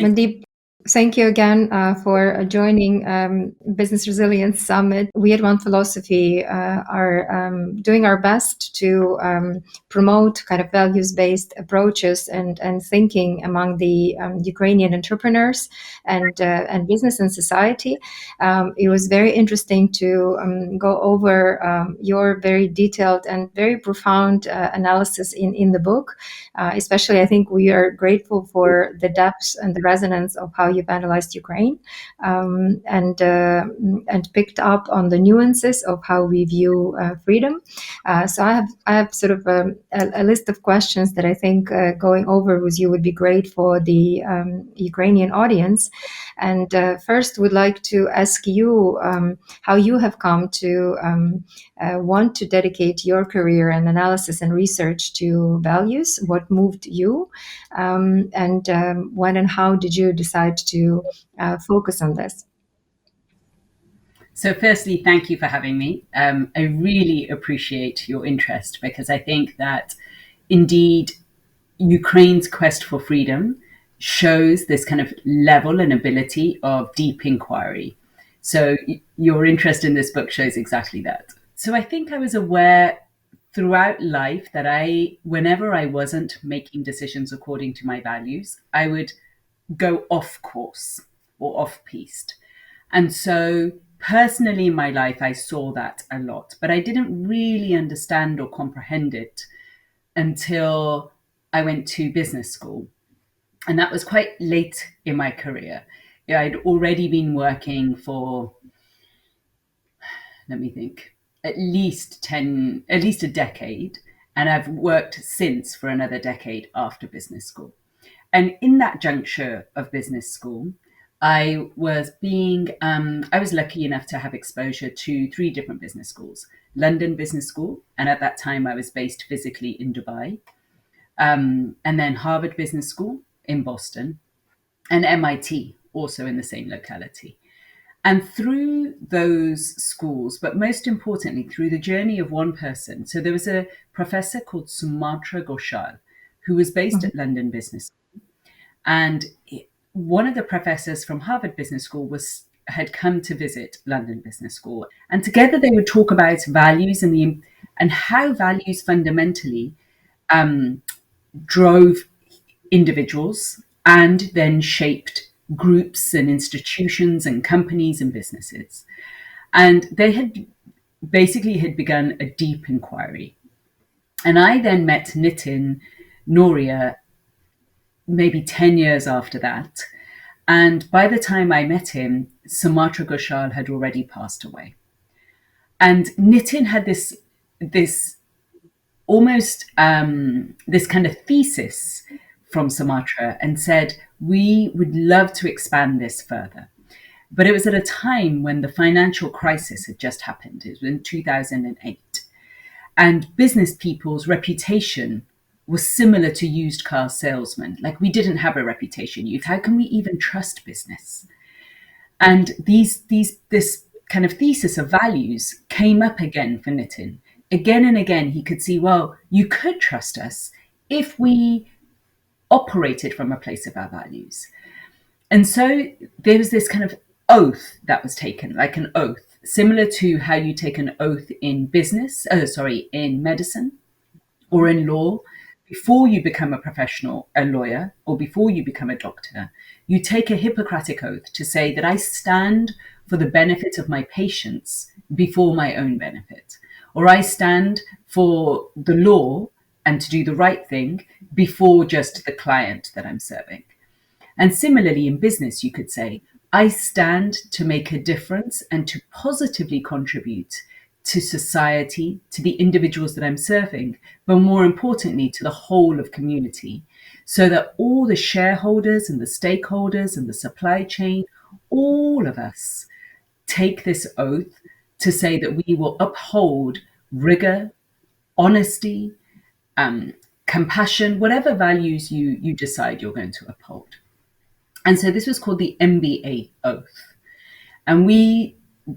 Mandip, thank you again for joining Business Resilience Summit. We at One Philosophy are doing our best to promote kind of values-based approaches and thinking among the Ukrainian entrepreneurs and business and society. It was very interesting to go over your very detailed and very profound analysis in the book. Especially, I think we are grateful for the depth and the resonance of how you've analyzed Ukraine, and picked up on the nuances of how we view freedom. So I have sort of a list of questions that I think going over with you would be great for the Ukrainian audience. And first, would like to ask you how you have come to want to dedicate your career and analysis and research to values. What moved you, and when and how did you decide to focus on this? So firstly, thank you for having me. I really appreciate your interest, because I think that indeed Ukraine's quest for freedom shows this kind of level and ability of deep inquiry. So your interest in this book shows exactly that. So I think I was aware throughout life that whenever I wasn't making decisions according to my values, I would go off course or off piste. And so personally in my life, I saw that a lot, but I didn't really understand or comprehend it until I went to business school. And that was quite late in my career. I'd already been working for, let me think, at least a decade. And I've worked since for another decade after business school. And in that juncture of business school, I was lucky enough to have exposure to 3 different business schools. London Business School, and at that time I was based physically in Dubai. And then Harvard Business School in Boston, and MIT, also in the same locality. And through those schools, but most importantly, through the journey of one person. So there was a professor called Sumatra Ghoshal, who was based at London Business School. And one of the professors from Harvard Business School had come to visit London Business School. And together they would talk about values and how values fundamentally drove individuals and then shaped groups and institutions and companies and businesses. And they had begun a deep inquiry. And I then met Nitin Noria maybe 10 years after that. And by the time I met him, Sumatra Ghoshal had already passed away. And Nitin had this almost this kind of thesis from Sumatra and said, we would love to expand this further. But it was at a time when the financial crisis had just happened. It was in 2008. And business people's reputation was similar to used car salesmen. Like, we didn't have a reputation. How can we even trust business? And this kind of thesis of values came up again for Nitin. Again and again, he could see, well, you could trust us if we operated from a place of our values. And so there was this kind of oath that was taken, like an oath, similar to how you take an oath in in medicine or in law. Before you become a lawyer, or before you become a doctor, you take a Hippocratic oath to say that I stand for the benefit of my patients before my own benefit, or I stand for the law and to do the right thing before just the client that I'm serving. And similarly in business, you could say, I stand to make a difference and to positively contribute to society, to the individuals that I'm serving, but more importantly, to the whole of community, so that all the shareholders and the stakeholders and the supply chain, all of us take this oath to say that we will uphold rigor, honesty, compassion, whatever values you decide you're going to uphold. And so this was called the MBA oath. And we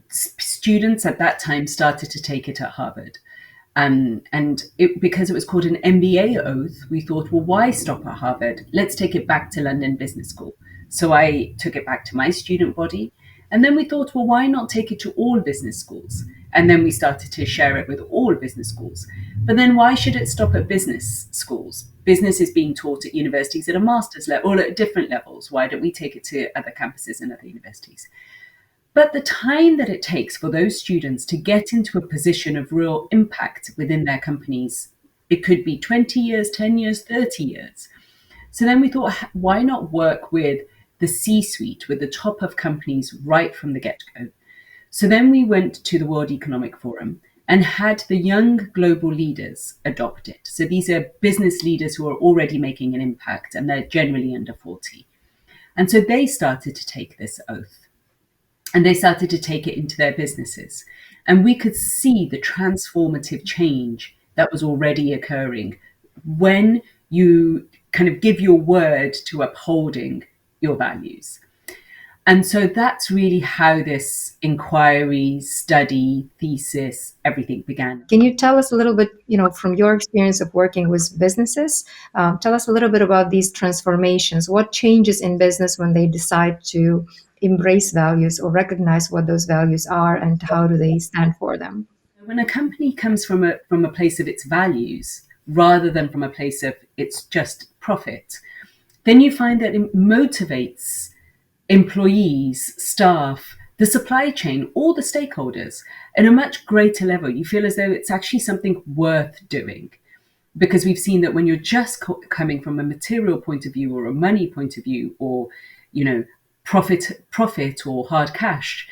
students at that time started to take it at Harvard. Because it was called an MBA oath, we thought, well, why stop at Harvard? Let's take it back to London Business School. So I took it back to my student body. And then we thought, well, why not take it to all business schools? And then we started to share it with all business schools. But then why should it stop at business schools? Business is being taught at universities at a master's level or at different levels. Why don't we take it to other campuses and other universities? But the time that it takes for those students to get into a position of real impact within their companies, it could be 20 years, 10 years, 30 years. So then we thought, why not work with the C-suite, with the top of companies right from the get-go? So then we went to the World Economic Forum and had the young global leaders adopt it. So these are business leaders who are already making an impact, and they're generally under 40. And so they started to take this oath. And they started to take it into their businesses. And we could see the transformative change that was already occurring when you kind of give your word to upholding your values. And so that's really how this inquiry, study, thesis, everything began. Can you tell us a little bit, from your experience of working with businesses, tell us a little bit about these transformations. What changes in business when they decide to embrace values or recognize what those values are, and how do they stand for them? When a company comes from a place of its values rather than from a place of its just profit, then you find that it motivates employees, staff, the supply chain, all the stakeholders at a much greater level. You feel as though it's actually something worth doing, because we've seen that when you're just coming from a material point of view or a money point of view, or profit or hard cash,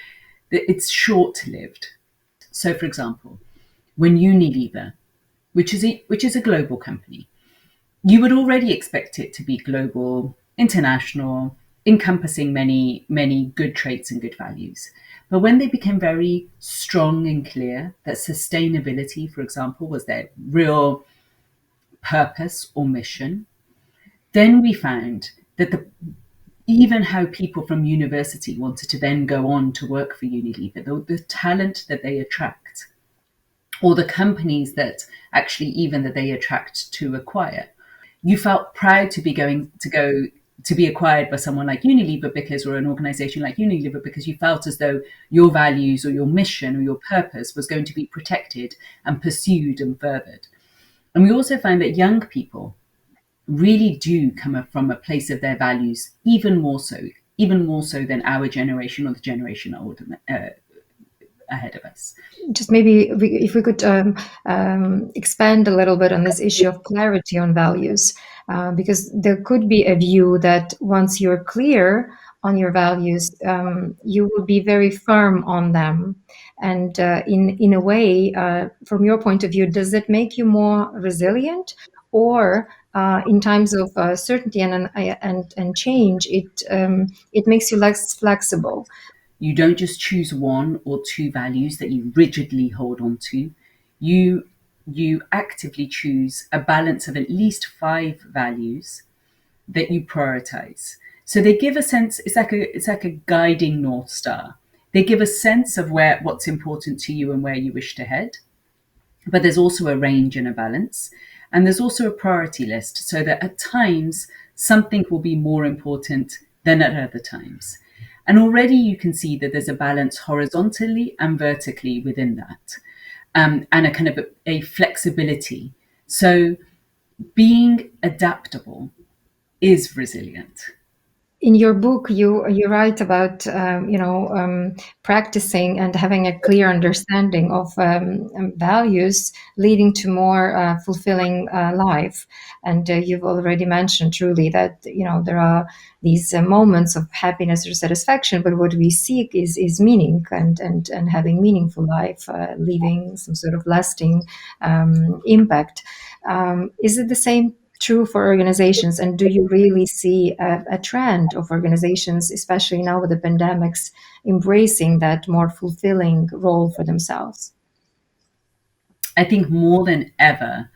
that it's short-lived. So, for example, when Unilever, which is a global company, you would already expect it to be global, international, encompassing many, many good traits and good values. But when they became very strong and clear that sustainability, for example, was their real purpose or mission, then we found that even how people from university wanted to then go on to work for Unilever, the talent that they attract, or the companies that actually even that they attract to acquire, you felt proud to be to be acquired by someone like Unilever or an organization like Unilever, because you felt as though your values or your mission or your purpose was going to be protected and pursued and furthered. And we also find that young people really do come from a place of their values, even more so than our generation or the generation older ahead of us. Just maybe if we could expand a little bit on this issue of clarity on values, because there could be a view that once you're clear on your values, you will be very firm on them. And in a way, from your point of view, does it make you more resilient, or in times of certainty and change, it makes you less flexible? You don't just choose one or two values that you rigidly hold on to. You actively choose a balance of at least 5 values that you prioritize. So they give a sense, it's like a guiding North Star. They give a sense of what's important to you and where you wish to head. But there's also a range and a balance. And there's also a priority list, so that at times something will be more important than at other times. And already you can see that there's a balance horizontally and vertically within that, and a kind of a flexibility. So being adaptable is resilient. In your book, you write about practicing and having a clear understanding of values leading to more fulfilling life. And you've already mentioned truly that there are these moments of happiness or satisfaction, but what we seek is meaning and having meaningful life, leaving some sort of lasting impact. Is it the same true for organizations, and do you really see a trend of organizations, especially now with the pandemics, embracing that more fulfilling role for themselves? I think more than ever,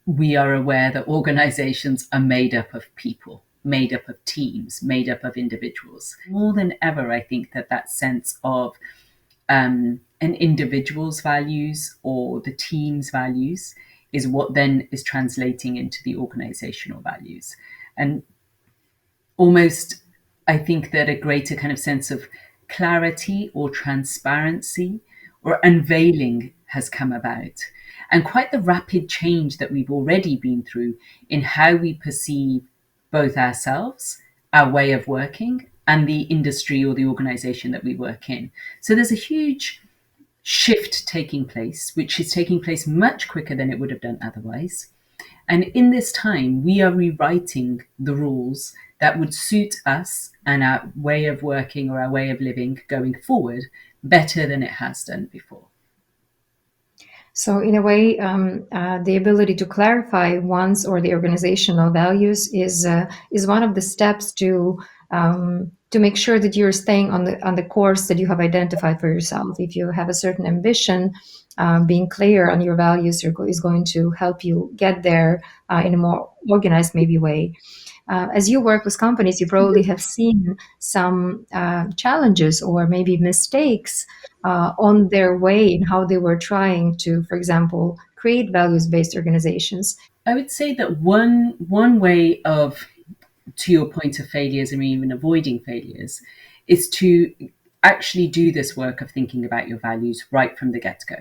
we are aware that organizations are made up of people, made up of teams, made up of individuals. More than ever, I think that sense of an individual's values or the team's values is what then is translating into the organizational values. And almost, I think that a greater kind of sense of clarity or transparency or unveiling has come about. And quite the rapid change that we've already been through in how we perceive both ourselves, our way of working, and the industry or the organization that we work in. So there's a huge shift taking place, which is taking place much quicker than it would have done otherwise. And in this time, we are rewriting the rules that would suit us and our way of working or our way of living going forward better than it has done before. So in a way, the ability to clarify one's or the organizational values is one of the steps to make sure that you're staying on the course that you have identified for yourself. If you have a certain ambition, being clear on your values is going to help you get there in a more organized, maybe way. As you work with companies, you probably have seen some challenges or maybe mistakes on their way in how they were trying to, for example, create values-based organizations. I would say that one way of, to your point of failures and even avoiding failures, is to actually do this work of thinking about your values right from the get-go.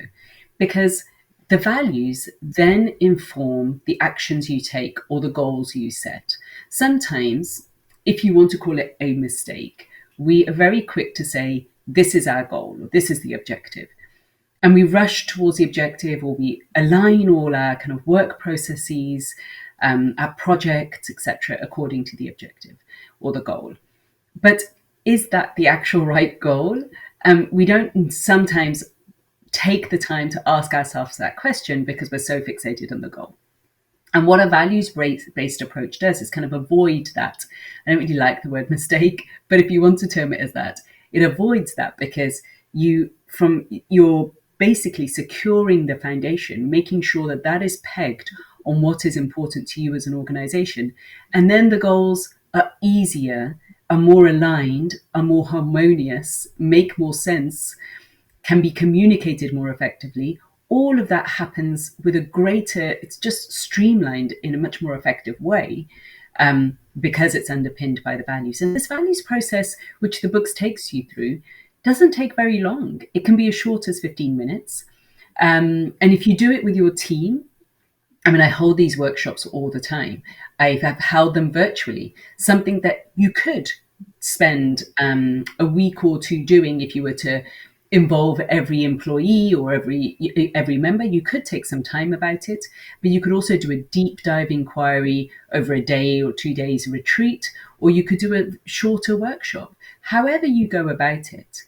Because the values then inform the actions you take or the goals you set. Sometimes, if you want to call it a mistake, we are very quick to say, this is our goal, or this is the objective. And we rush towards the objective, or we align all our kind of work processes, our projects, etc., according to the objective or the goal. But is that the actual right goal? We don't sometimes take the time to ask ourselves that question because we're so fixated on the goal. And what a values-based approach does is kind of avoid that. I don't really like the word mistake, but if you want to term it as that, it avoids that because you're basically securing the foundation, making sure that that is pegged on what is important to you as an organization. And then the goals are easier, are more aligned, are more harmonious, make more sense, can be communicated more effectively. All of that happens with a greater, it's just streamlined in a much more effective way because it's underpinned by the values. And this values process, which the books takes you through, doesn't take very long. It can be as short as 15 minutes. And if you do it with your team, I mean, I hold these workshops all the time. I've held them virtually, something that you could spend a week or two doing if you were to involve every employee or every member. You could take some time about it, but you could also do a deep dive inquiry over a day or 2 days retreat, or you could do a shorter workshop. However you go about it,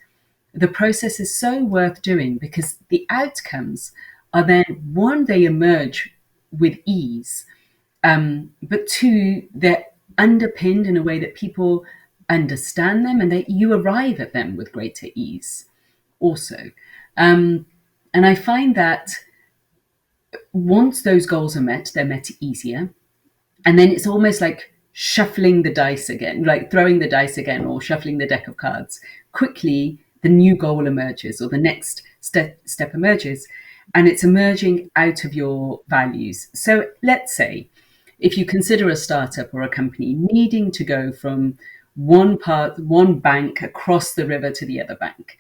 the process is so worth doing because the outcomes are then, one, they emerge with ease, but two, they're underpinned in a way that people understand them and that you arrive at them with greater ease also. And I find that once those goals are met, they're met easier. And then it's almost like shuffling the dice again, like throwing the dice again or shuffling the deck of cards. Quickly, the new goal emerges or the next step emerges, and it's emerging out of your values. So let's say if you consider a startup or a company needing to go from one bank across the river to the other bank,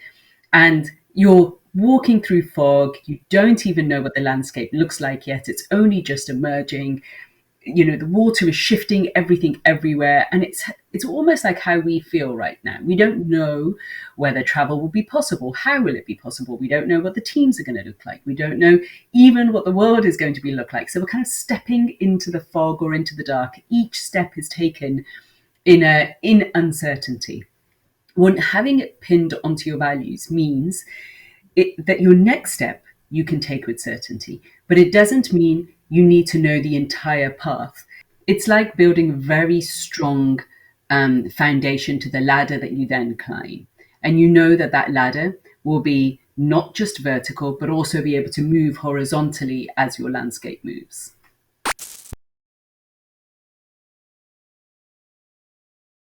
and you're walking through fog, you don't even know what the landscape looks like yet, it's only just emerging, the water is shifting everything everywhere, and it's almost like how we feel right now. We don't know whether travel will be possible. How will it be possible? We don't know what the teams are going to look like. We don't know even what the world is going to look like. So we're kind of stepping into the fog or into the dark. Each step is taken in uncertainty. Having it pinned onto your values means that your next step you can take with certainty, but it doesn't mean you need to know the entire path. It's like building a very strong foundation to the ladder that you then climb. And you know that ladder will be not just vertical, but also be able to move horizontally as your landscape moves.